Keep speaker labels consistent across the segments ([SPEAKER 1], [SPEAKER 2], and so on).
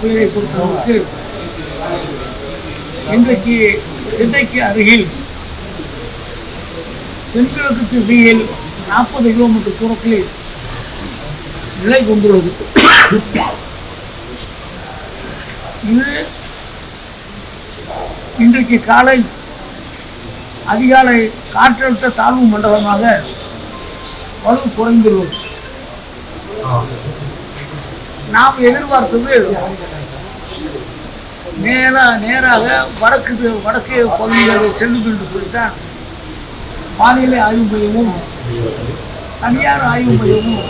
[SPEAKER 1] புயலை பொறுத்தவரைக்கு இன்றைக்கு சென்னைக்கு அருகில் தென்கிழக்கு திசையில் 40 கிலோமீட்டர் தூரத்தில் நிலை கொண்டுள்ளது. இது இன்றைக்கு காலை அதிகாலை காற்றழுத்த தாழ்வு மண்டலமாக வலு குறைந்துள்ளது. நாம் எதிர்பார்த்தது நேராக வடக்கு பகுதியாக செல்லும் என்று சொல்லித்தான் வானிலை ஆய்வு மையமும் தனியார் ஆய்வு மையமும்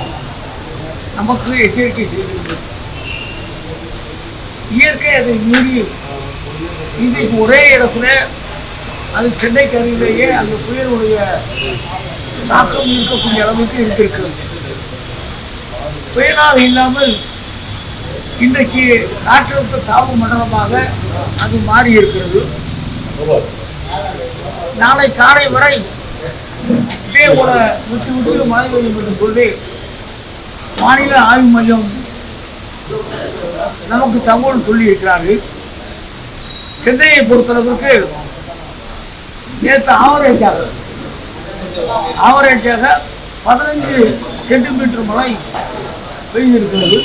[SPEAKER 1] நமக்கு எச்சரிக்கை செய்திருக்கிறது. இயற்கை அதை மீறி இன்றைக்கு ஒரே இடத்துல அது சென்னைக்கு அருகிலேயே அந்த புயலுடைய தாக்கம் இருக்கக்கூடிய அளவுக்கு இருக்கிறது. புயலாக இல்லாமல் இன்றைக்கு காற்றழுத்த தாழ்வு மண்டலமாக அது மாறி இருக்கிறது. நாளை காலை வரை இதே போல விட்டு விட்டு மழை பெய்யும் என்று சொல்லி வானிலை ஆய்வு மையம் நமக்கு தகவல் சொல்லி இருக்கிறார்கள். சென்னையை பொறுத்தளவுக்கு நேற்று ஆவரேஜாக 15 சென்டிமீட்டர் மழை பெய்திருக்கிறது.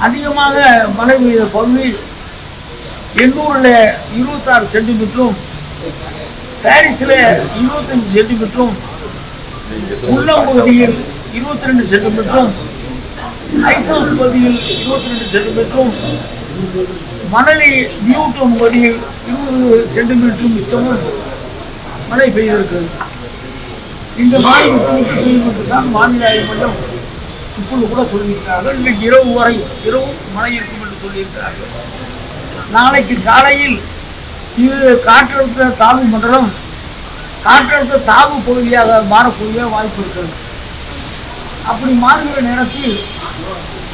[SPEAKER 1] அதிகமாக மழை பெய்த பகுதி எண்ணூரில் 26 சென்டிமீட்டரும், பாரிஸில் 25 சென்டிமீட்டரும், உள்ளம் பகுதியில் 22 சென்டிமீட்டரும், ஐசோஸ் பகுதியில் 22 சென்டிமீட்டரும், மணலி நியூட்டன் பகுதியில் 20 சென்டிமீட்டரும் மிச்சமும் மழை பெய்திருக்கிறது. இந்த மாதிரி தான் வானிலை ஆய்வு மையம் இப்பொழுது கூட சொல்லியிருக்கிறார்கள். இன்றைக்கு இரவும் மழை இருக்கும் என்று சொல்லியிருக்கிறார்கள். நாளைக்கு காலையில் இது காற்றழுத்த தாழ்வு மண்டலம் காற்றழுத்த தாழ்வு பகுதியாக மாறக்கூடிய வாய்ப்பு இருக்கிறது. அப்படி மாறுகிற நேரத்தில்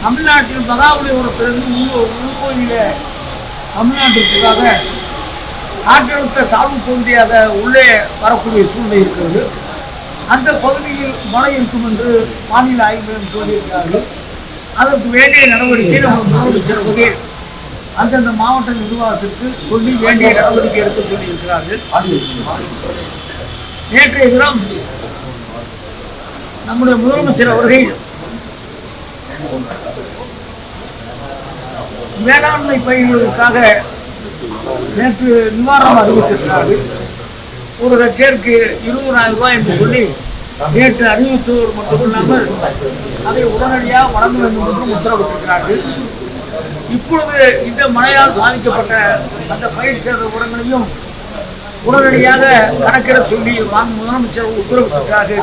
[SPEAKER 1] தமிழ்நாட்டில் மகாபலிபுரத்திலிருந்து உள்கோயில தமிழ்நாட்டிற்காக காற்றழுத்த தாழ்வு பகுதியாக உள்ளே வரக்கூடிய சூழ்நிலை இருக்கிறது. அந்த பகுதியில் மழை இருக்கும் என்று வானிலை ஆய்வு மையம் சொல்லியிருக்கிறார்கள். அதற்கு வேண்டிய நடவடிக்கை நம்ம முதலமைச்சர் வகையில் அந்தந்த மாவட்ட நிர்வாகத்திற்கு சொல்லி வேண்டிய நடவடிக்கை எடுக்க சொல்லியிருக்கிறார்கள். நேற்றைய தினம் நம்முடைய முதலமைச்சர் அவர்கள் வேளாண்மை பயிர்களுக்காக நேற்று நிவாரணம் அறிவித்திருக்கிறார்கள். ஒரு ஹெக்டேருக்கு 20,000 ரூபாய் என்று சொல்லி நேற்று அறிவித்தோர் மட்டுமில்லாமல் அதை உடனடியாக வழங்க வேண்டும் என்றும் உத்தரவிட்டிருக்கிறார்கள். இப்பொழுது இந்த மழையால் பாதிக்கப்பட்ட அந்த பயிர் சேத உரங்களையும் உடனடியாக கணக்கிட சொல்லி முதலமைச்சர் உத்தரவிட்டிருக்கிறார்கள்.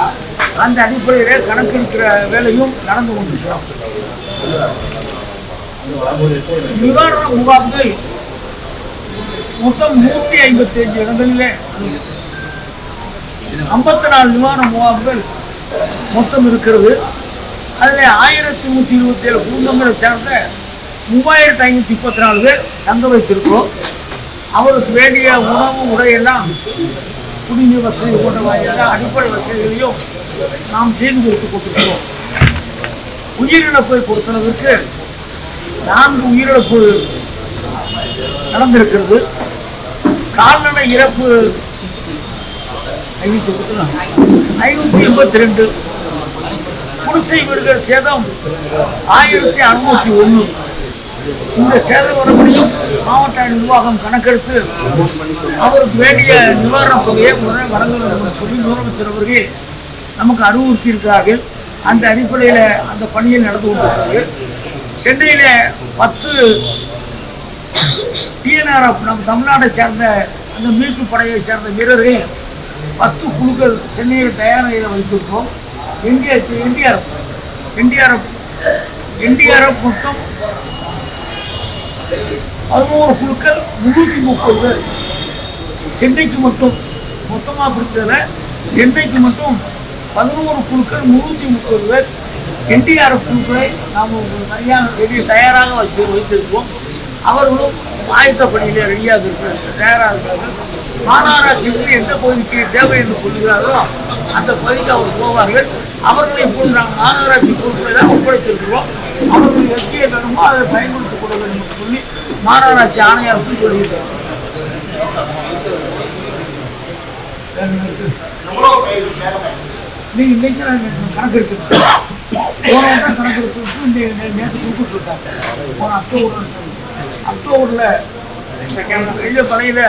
[SPEAKER 1] அந்த அடிப்படையிலே கணக்கெடுக்கிற வேலையும் நடந்து கொண்டிருக்கிறோம். நிவாரண முகாம்கள் மொத்தம் 155 இடங்களிலே 54 நிவாரண முகாம்கள் மொத்தம் இருக்கிறது. அதில் 1127 குடும்பங்களை சேர்ந்த 3534 பேர் தங்க வைத்திருக்கிறோம். அவருக்கு வேண்டிய உணவு உடையெல்லாம் குடிநீர் வசதி போன்ற அடிப்படை வசதிகளையும் நாம் செய்து வைத்துக் கொண்டிருக்கிறோம். உயிரிழப்பை பொறுத்தளவிற்கு 4 உயிரிழப்பு நடந்திருக்கிறது. கால்நடை இறப்பு 582, குடிசை வீடுகள் சேதம் 1601. இந்த சேத விவரங்களையும் மாவட்ட நிர்வாகம் கணக்கெடுத்து அவருக்கு வேண்டிய நிவாரணத் தொகையை உடனே வழங்க வேண்டும் என்று சொல்லி முதலமைச்சர் அவர்கள் நமக்கு அறிவுறுத்தியிருக்கிறார்கள். அந்த அடிப்படையில் அந்த பணியில் நடந்து கொண்டிருக்கிறது. சென்னையில் 10 டிஎன்ஆர்எஃப் நம் தமிழ்நாட்டை சேர்ந்த அந்த மீட்பு படையை சேர்ந்த வீரர்கள் 10 குழுக்கள் சென்னையில் தயார் நிலையில் வைத்திருக்கிறோம். என்டிஆர்எஃப் மொத்தம் 11 குழுக்கள் 330 பேர். சென்னைக்கு மட்டும் மொத்தமாக பிடிச்சதில் சென்னைக்கு மட்டும் 11 குழுக்கள் 330 பேர் என்டிஆர்எஃப் குழுக்களை நாம் தயாராக வைத்திருக்கிறோம். அவர்களும் ஆயத்த பணியிலே ரெடியாக இருக்கிறார்கள், தயாராக இருக்கிறார்கள். மாநகராட்சிக்கு எந்த பகுதிக்கு தேவை என்று சொல்லுகிறார்களோ அந்த பகுதிக்கு அவர் போவார்கள். அவர்களை இப்பொழுது நாங்கள் மாநகராட்சி பொறுப்பை தான் ஒப்படைத்திருக்கிறோம். அவர்கள் எங்கே வேணுமோ அதை பயன்படுத்திக் கொள்ள வேண்டும் என்று சொல்லி மாநகராட்சி ஆணையாளர்கள் சொல்லியிருக்காங்க. நீங்க இன்னைக்கு கணக்கு இருக்கு, போன வருடம் கணக்கு இருக்கு, நேற்று கொடுத்துட்டு இருக்காங்க. போன அக்டோபர்ல வெள்ள பழையில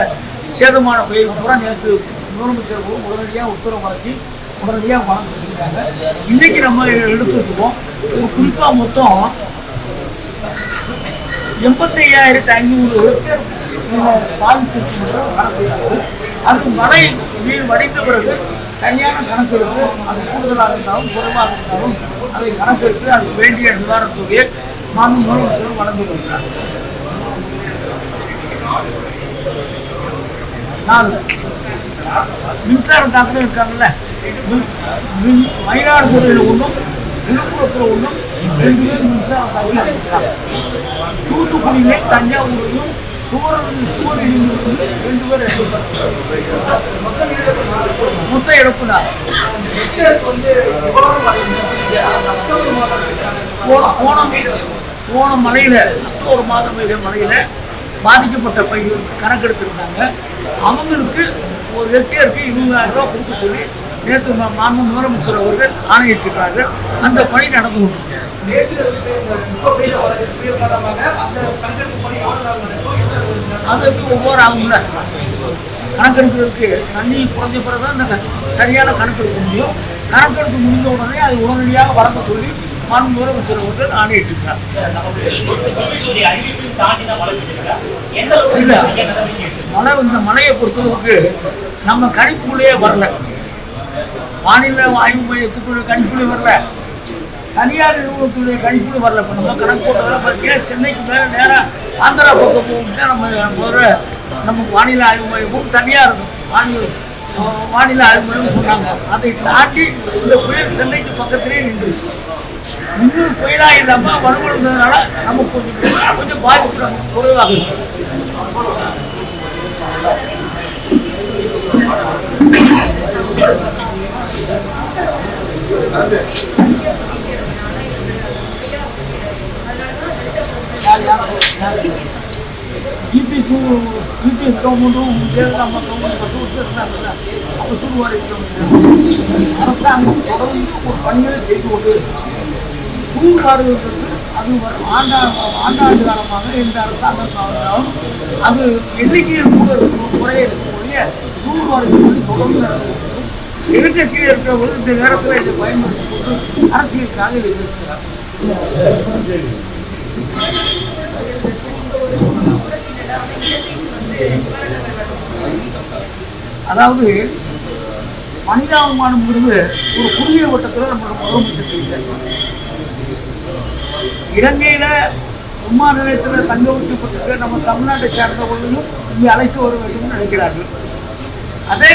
[SPEAKER 1] சேதமான பயிர் பூரா நேற்று முதலமைச்சர் உடனடியாக உத்தரவு வழங்கி உடனடியாக பணம் கொடுத்துருக்காங்க. இன்னைக்கு நம்ம எடுத்துருக்கோம். குறிப்பா மொத்தம் 85,500 ஹெக்டேர் பாதிப்பு. அது மழை நீர் வடிந்த பிறகு சரியான கணக்கெடுத்து, அது கூடுதலாக இருந்தாலும் குறைவாக இருந்தாலும் அதை கணக்கெடுத்து அதுக்கு வேண்டிய நிவாரணத் தொகையை மாநில முதலமைச்சர் வழங்கி வருகிறார். மின்சாரம் தாக்கலும் இருக்காங்கல்ல, மயிலாடுதுறையில் ஒன்றும் விழுப்புரத்தில் ஒன்றும் 2 பேர் மின்சாரம் தாக்கலும் இருக்காங்க. தூத்துக்குடியிலே தஞ்சாவூரிலும் சுவரிலும் 2 பேர் மொத்த இழப்புனா போன மழையில அக்டோபர் மாதம் மழையில பாதிக்கப்பட்ட பயிர்களுக்கு கணக்கெடுத்திருந்தாங்க. அவங்களுக்கு ஒரு ஹெக்டேருக்கு 20,000 ரூபாய் கொடுக்க சொல்லி நேற்று மாண்பு முதலமைச்சர் அவர்கள் ஆணையிட்டிருக்கார்கள். அந்த பணி நடந்து கொண்டிருக்கு. அதற்கு ஒவ்வொரு ஆகும்ல கணக்கெடுக்கிறதுக்கு தண்ணி குறைஞ்ச பிறகுதான் அந்த சரியான கணக்கெடுக்க முடியும். கணக்கெடுப்பு முடிந்த உடனே அது உடனடியாக வழங்க சொல்லி மாண்பு முதலமைச்சர் அவர்கள் ஆணையிட்டிருக்கிறார். இந்த மழையை பொறுத்தளவுக்கு நம்ம கணிப்புக்குள்ளேயே வரல, வானிலை ஆய்வு மையத்துக்குள்ள கணிப்புள்ளே வரல, தனியார் நிறுவனத்துடைய கணிப்புல வரல. இப்போ நம்ம கணக்கு போட்டதெல்லாம் பார்த்தீங்கன்னா சென்னைக்கு மேலே நேராக ஆந்திரா பக்கம் போகும்போது நம்ம வானிலை ஆய்வு மையமும் தனியாக இருக்கும். வானிலை ஆய்வு மையம் சொன்னாங்க. அதை தாண்டி இந்த புயல் சென்னைக்கு பக்கத்திலே நின்றுச்சு. இன்னும் புயலாக இல்லாமல் வலுவழுந்ததுனால நமக்கு கொஞ்சம் பாதிப்பு நமக்கு குறைவாக இருக்கும். யூபிஎஸ் கவர்மெண்ட்டும் ஜெயலலிதா கவர்மெண்ட் 10 வருஷம் இருந்தாங்கல்ல, அப்போ தூர்வாரி அரசாங்கம் தொடர்ந்து ஒரு பணிகளை செய்து கொண்டு தூர்வாருங்கிறது அது ஆண்டாண்டு காலமாக இந்த அரசாங்கம் இருந்தாலும் அது எண்ணிக்கையில் கூட குறைய இருக்கக்கூடிய தூர்வாரி தொடர்ந்து எதிர்கட்சியில் இருக்கிறவர்கள் இந்த நேரத்தில் இதை பயன்படுத்தி கொண்டு அரசியலுக்காக இதை பேசுகிறார். அதாவது மனிதாபிமானம்ங்கிறது ஒரு குறுகிய வட்டத்தில் நம்மளோட முதலமைச்சர் இலங்கையில விமான நிலையத்தில் தங்க வைக்கப்பட்டிருக்க நம்ம தமிழ்நாட்டை சார்ந்தவர்களும் இங்கே அழைத்து வர வேண்டும் நினைக்கிறார்கள். அதே